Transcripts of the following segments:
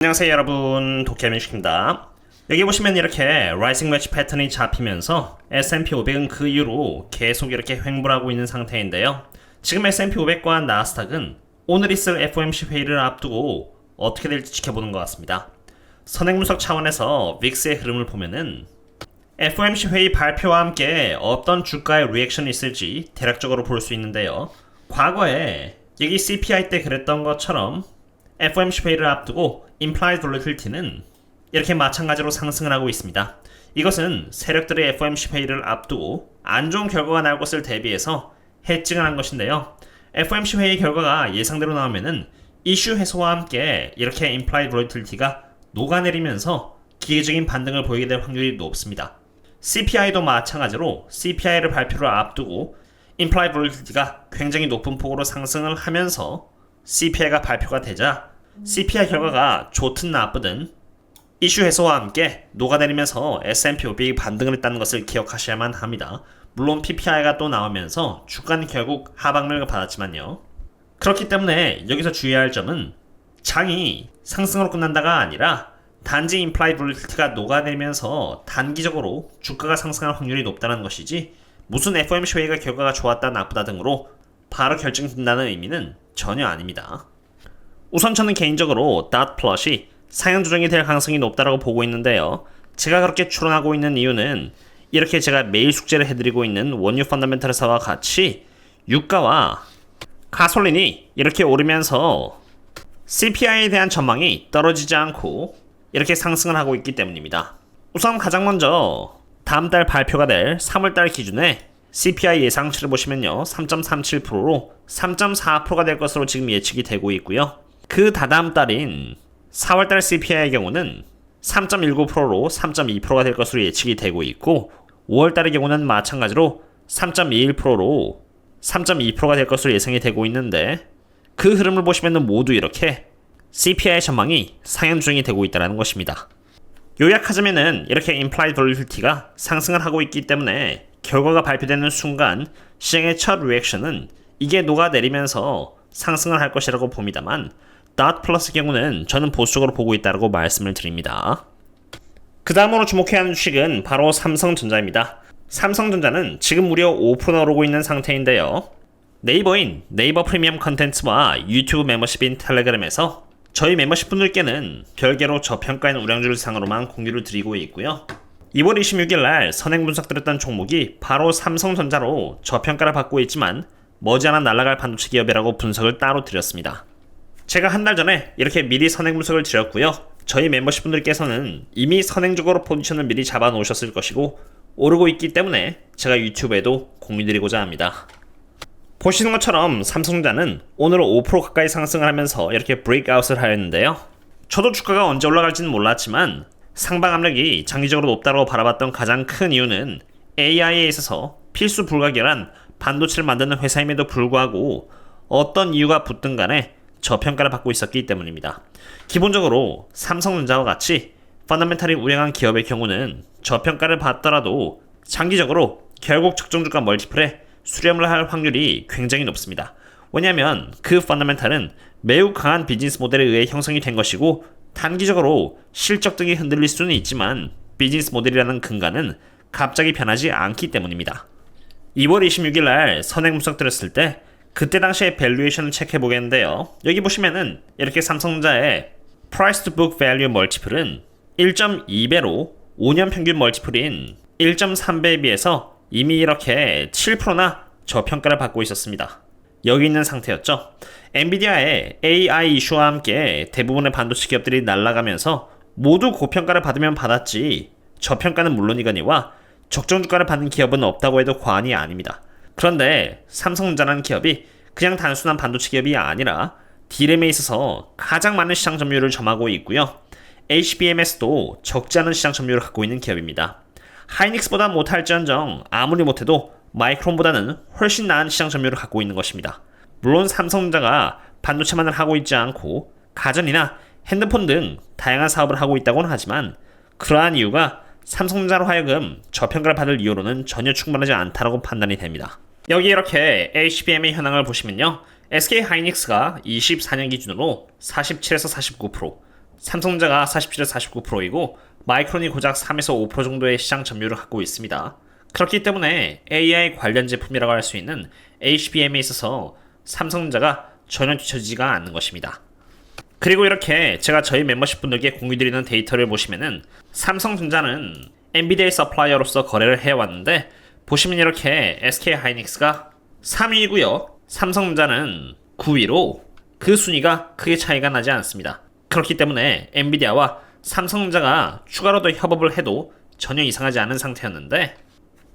안녕하세요 여러분, 도쿄민식입니다. 여기 보시면 이렇게 라이징 웨지 패턴이 잡히면서 S&P 500은 그 이후로 계속 이렇게 횡보하고 있는 상태인데요. 지금 S&P 500과 나스닥은 오늘 있을 FOMC 회의를 앞두고 어떻게 될지 지켜보는 것 같습니다. 선행분석 차원에서 빅스의 흐름을 보면은 FOMC 회의 발표와 함께 어떤 주가의 리액션이 있을지 대략적으로 볼 수 있는데요. 과거에 여기 CPI 때 그랬던 것처럼 FOMC 회의를 앞두고 Implied Volatility는 이렇게 마찬가지로 상승을 하고 있습니다. 이것은 세력들의 FOMC 회의를 앞두고 안 좋은 결과가 나올 것을 대비해서 해칭을 한 것인데요. FOMC 회의 결과가 예상대로 나오면은 이슈 해소와 함께 이렇게 Implied Volatility가 녹아내리면서 기계적인 반등을 보이게 될 확률이 높습니다. CPI도 마찬가지로 CPI를 발표를 앞두고 Implied Volatility가 굉장히 높은 폭으로 상승을 하면서 CPI가 발표가 되자 CPI 결과가 좋든 나쁘든 이슈 해소와 함께 녹아내리면서 S&P 500이 반등을 했다는 것을 기억하셔야만 합니다. 물론 PPI가 또 나오면서 주가는 결국 하방락을 받았지만요. 그렇기 때문에 여기서 주의해야 할 점은 장이 상승으로 끝난다가 아니라 단지 Implied Volatility가 녹아내리면서 단기적으로 주가가 상승할 확률이 높다는 것이지 무슨 FOMC 회의가 결과가 좋았다 나쁘다 등으로 바로 결정된다는 의미는 전혀 아닙니다. 우선 저는 개인적으로 닷 플롯이 상향 조정이 될 가능성이 높다고 보고 있는데요. 제가 그렇게 추론하고 있는 이유는 이렇게 제가 매일 숙제를 해드리고 있는 원유 펀더멘털에서와 같이 유가와 가솔린이 이렇게 오르면서 CPI에 대한 전망이 떨어지지 않고 이렇게 상승을 하고 있기 때문입니다. 우선 가장 먼저 다음 달 발표가 될 3월달 기준에 CPI 예상치를 보시면요, 3.37%로 3.4%가 될 것으로 지금 예측이 되고 있고요. 그 다다음 달인 4월달 CPI의 경우는 3.19%로 3.2%가 될 것으로 예측이 되고 있고, 5월달의 경우는 마찬가지로 3.21%로 3.2%가 될 것으로 예상이 되고 있는데, 그 흐름을 보시면 모두 이렇게 CPI 전망이 상향 조정이 되고 있다는 것입니다. 요약하자면은 이렇게 Implied Volatility가 상승을 하고 있기 때문에 결과가 발표되는 순간 시장의 첫 리액션은 이게 녹아내리면서 상승을 할 것이라고 봅니다만, 닷 플러스 경우는 저는 보수적으로 보고 있다고 말씀을 드립니다. 그 다음으로 주목해야 하는 주식은 바로 삼성전자입니다. 삼성전자는 지금 무려 5% 오르고 있는 상태인데요. 네이버인 네이버 프리미엄 컨텐츠와 유튜브 멤버십인 텔레그램에서 저희 멤버십 분들께는 별개로 저평가인 우량주를 상으로만 공유를 드리고 있고요. 2월 26일 날 선행 분석드렸던 종목이 바로 삼성전자로 저평가를 받고 있지만 머지않아 날아갈 반도체 기업이라고 분석을 따로 드렸습니다. 제가 한 달 전에 이렇게 미리 선행 분석을 드렸고요. 저희 멤버십 분들께서는 이미 선행적으로 포지션을 미리 잡아 놓으셨을 것이고 오르고 있기 때문에 제가 유튜브에도 공유드리고자 합니다. 보시는 것처럼 삼성전자는 오늘 5% 가까이 상승을 하면서 이렇게 브레이크아웃을 하였는데요. 저도 주가가 언제 올라갈지는 몰랐지만 상방 압력이 장기적으로 높다고 바라봤던 가장 큰 이유는 AI에 있어서 필수 불가결한 반도체를 만드는 회사임에도 불구하고 어떤 이유가 붙든 간에 저평가를 받고 있었기 때문입니다. 기본적으로 삼성전자와 같이 펀더멘탈이 우량한 기업의 경우는 저평가를 받더라도 장기적으로 결국 적정주가 멀티플에 수렴을 할 확률이 굉장히 높습니다. 왜냐하면 그 펀더멘탈은 매우 강한 비즈니스 모델에 의해 형성이 된 것이고 단기적으로 실적 등이 흔들릴 수는 있지만 비즈니스 모델이라는 근간은 갑자기 변하지 않기 때문입니다. 2월 26일 날 선행 분석 드렸을 때 그때 당시의 밸류에이션을 체크해 보겠는데요. 여기 보시면은 이렇게 삼성전자의 Price to Book Value 멀티플은 1.2배로 5년 평균 멀티플인 1.3배에 비해서 이미 이렇게 7%나 저평가를 받고 있었습니다. 여기 있는 상태였죠. 엔비디아의 AI 이슈와 함께 대부분의 반도체 기업들이 날아가면서 모두 고평가를 받으면 받았지 저평가는 물론이거니와 적정주가를 받는 기업은 없다고 해도 과언이 아닙니다. 그런데 삼성전자라는 기업이 그냥 단순한 반도체 기업이 아니라 D램에 있어서 가장 많은 시장 점유율을 점하고 있고요. HBM에서도 적지 않은 시장 점유율을 갖고 있는 기업입니다. 하이닉스보다 못할지언정 아무리 못해도 마이크론보다는 훨씬 나은 시장 점유율을 갖고 있는 것입니다. 물론 삼성전자가 반도체만을 하고 있지 않고 가전이나 핸드폰 등 다양한 사업을 하고 있다고는 하지만 그러한 이유가 삼성전자로 하여금 저평가를 받을 이유로는 전혀 충분하지 않다고 판단이 됩니다. 여기 이렇게 HBM의 현황을 보시면요. SK 하이닉스가 24년 기준으로 47에서 49%, 삼성전자가 47-49%이고 마이크론이 고작 3에서 5% 정도의 시장 점유율을 갖고 있습니다. 그렇기 때문에 AI 관련 제품이라고 할 수 있는 HBM에 있어서 삼성전자가 전혀 뒤처지지가 않는 것입니다. 그리고 이렇게 제가 저희 멤버십 분들께 공유드리는 데이터를 보시면은 삼성전자는 엔비디아의 서플라이어로서 거래를 해왔는데 보시면 이렇게 SK하이닉스가 3위이고요. 삼성전자는 9위로 그 순위가 크게 차이가 나지 않습니다. 그렇기 때문에 엔비디아와 삼성전자가 추가로 더 협업을 해도 전혀 이상하지 않은 상태였는데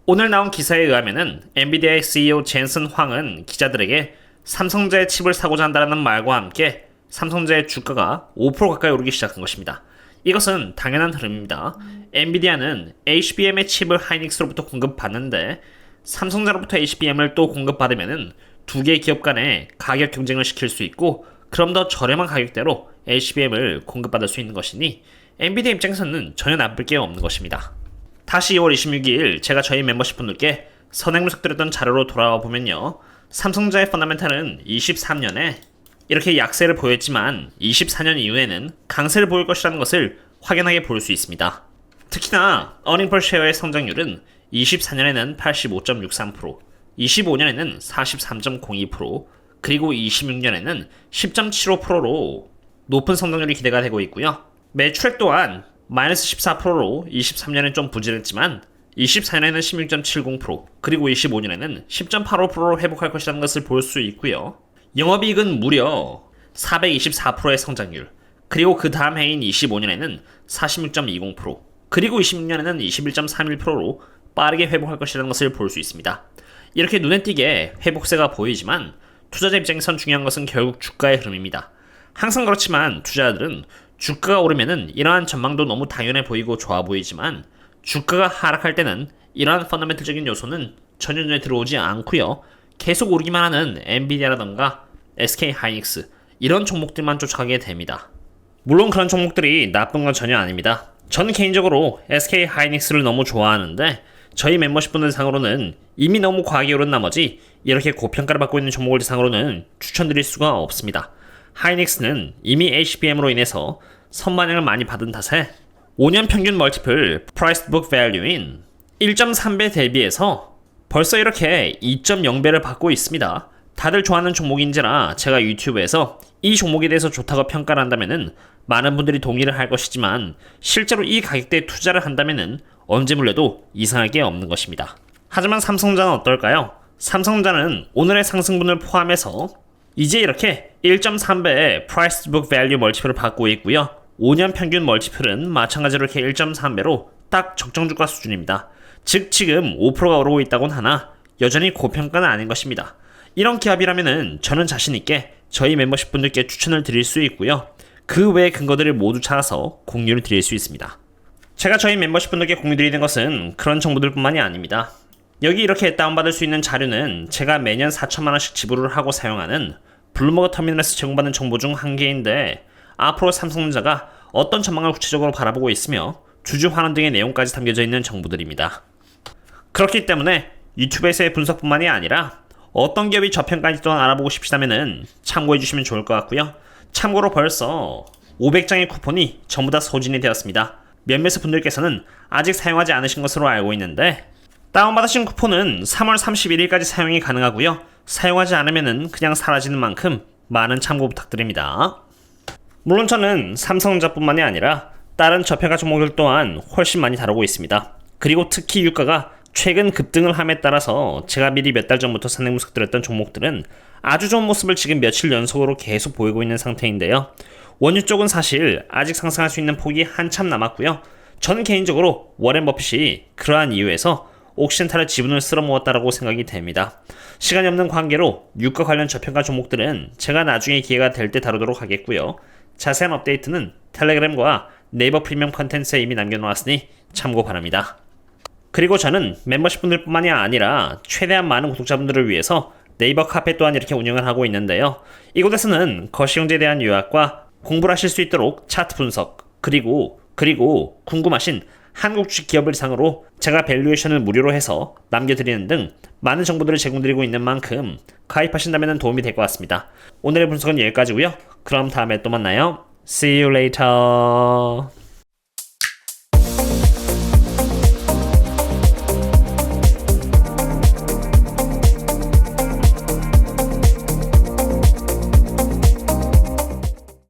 오늘 나온 기사에 의하면은 엔비디아의 CEO 젠슨 황은 기자들에게 삼성전자의 칩을 사고자 한다는 말과 함께 삼성전자의 주가가 5% 가까이 오르기 시작한 것입니다. 이것은 당연한 흐름입니다. 엔비디아는 HBM의 칩을 하이닉스로부터 공급받는데 삼성전자로부터 HBM을 또 공급받으면은 두 개의 기업 간에 가격 경쟁을 시킬 수 있고 그럼 더 저렴한 가격대로 HBM을 공급받을 수 있는 것이니 엔비디아 입장에서는 전혀 나쁠 게 없는 것입니다. 다시 2월 26일 제가 저희 멤버십 분들께 선행 분석드렸던 자료로 돌아와 보면요. 삼성전자의 펀더멘탈은 23년에 이렇게 약세를 보였지만 24년 이후에는 강세를 보일 것이라는 것을 확연하게 볼 수 있습니다. 특히나 어닝 per share의 성장률은 24년에는 85.63%, 25년에는 43.02%, 그리고 26년에는 10.75%로 높은 성장률이 기대가 되고 있고요. 매출액 또한 마이너스 14%로 23년엔 좀 부진했지만 24년에는 16.70%, 그리고 25년에는 10.85%로 회복할 것이라는 것을 볼 수 있고요. 영업이익은 무려 424%의 성장률, 그리고 그 다음 해인 25년에는 46.20%, 그리고 26년에는 21.31%로 빠르게 회복할 것이라는 것을 볼 수 있습니다. 이렇게 눈에 띄게 회복세가 보이지만 투자자 입장에선 중요한 것은 결국 주가의 흐름입니다. 항상 그렇지만 투자자들은 주가가 오르면은 이러한 전망도 너무 당연해 보이고 좋아 보이지만 주가가 하락할 때는 이러한 펀더멘털적인 요소는 전혀 눈에 들어오지 않고요. 계속 오르기만 하는 엔비디아라던가 SK하이닉스 이런 종목들만 쫓아가게 됩니다. 물론 그런 종목들이 나쁜 건 전혀 아닙니다. 전 개인적으로 SK하이닉스를 너무 좋아하는데 저희 멤버십 분들 상으로는 이미 너무 과하게 오른 나머지 이렇게 고평가를 받고 있는 종목을 대상으로는 추천드릴 수가 없습니다. 하이닉스는 이미 HBM으로 인해서 선반영을 많이 받은 탓에 5년 평균 멀티플 Price Book Value인 1.3배 대비해서 벌써 이렇게 2.0배를 받고 있습니다. 다들 좋아하는 종목인지라 제가 유튜브에서 이 종목에 대해서 좋다고 평가를 한다면은 많은 분들이 동의를 할 것이지만 실제로 이 가격대에 투자를 한다면은 언제 물려도 이상할 게 없는 것입니다. 하지만 삼성전자는 어떨까요? 삼성전자는 오늘의 상승분을 포함해서 이제 이렇게 1.3배의 Price Book Value 멀티플을 받고 있고요. 5년 평균 멀티플은 마찬가지로 이렇게 1.3배로 딱 적정 주가 수준입니다. 즉 지금 5%가 오르고 있다곤 하나 여전히 고평가는 아닌 것입니다. 이런 기업이라면은 저는 자신있게 저희 멤버십 분들께 추천을 드릴 수 있고요. 그 외의 근거들을 모두 찾아서 공유를 드릴 수 있습니다. 제가 저희 멤버십 분들께 공유드리는 것은 그런 정보들 뿐만이 아닙니다. 여기 이렇게 다운받을 수 있는 자료는 제가 매년 4천만원씩 지불을 하고 사용하는 블룸버그 터미널에서 제공받는 정보 중 한 개인데 앞으로 삼성전자가 어떤 전망을 구체적으로 바라보고 있으며 주주 환원 등의 내용까지 담겨져 있는 정보들입니다. 그렇기 때문에 유튜브에서의 분석뿐만이 아니라 어떤 기업이 저평가인지 또한 알아보고 싶으시다면 참고해주시면 좋을 것 같고요. 참고로 벌써 500장의 쿠폰이 전부 다 소진이 되었습니다. 몇몇 분들께서는 아직 사용하지 않으신 것으로 알고 있는데 다운받으신 쿠폰은 3월 31일까지 사용이 가능하고요. 사용하지 않으면 그냥 사라지는 만큼 많은 참고 부탁드립니다. 물론 저는 삼성전자뿐만이 아니라 다른 저평가 종목들 또한 훨씬 많이 다루고 있습니다. 그리고 특히 유가가 최근 급등을 함에 따라서 제가 미리 몇 달 전부터 선행 분석드렸던 종목들은 아주 좋은 모습을 지금 며칠 연속으로 계속 보이고 있는 상태인데요. 원유 쪽은 사실 아직 상승할 수 있는 폭이 한참 남았고요. 저는 개인적으로 워렌 버핏이 그러한 이유에서 옥시덴탈의 지분을 쓸어 모았다고 생각이 됩니다. 시간이 없는 관계로 유가 관련 저평가 종목들은 제가 나중에 기회가 될 때 다루도록 하겠고요. 자세한 업데이트는 텔레그램과 네이버 프리미엄 컨텐츠에 이미 남겨놓았으니 참고 바랍니다. 그리고 저는 멤버십 분들 뿐만이 아니라 최대한 많은 구독자분들을 위해서 네이버 카페 또한 이렇게 운영을 하고 있는데요. 이곳에서는 거시경제에 대한 요약과 공부를 하실 수 있도록 차트 분석 그리고 궁금하신 한국 주식 기업을 상으로 제가 밸류에이션을 무료로 해서 남겨드리는 등 많은 정보들을 제공드리고 있는 만큼 가입하신다면 도움이 될 것 같습니다. 오늘의 분석은 여기까지고요. 그럼 다음에 또 만나요. See you later.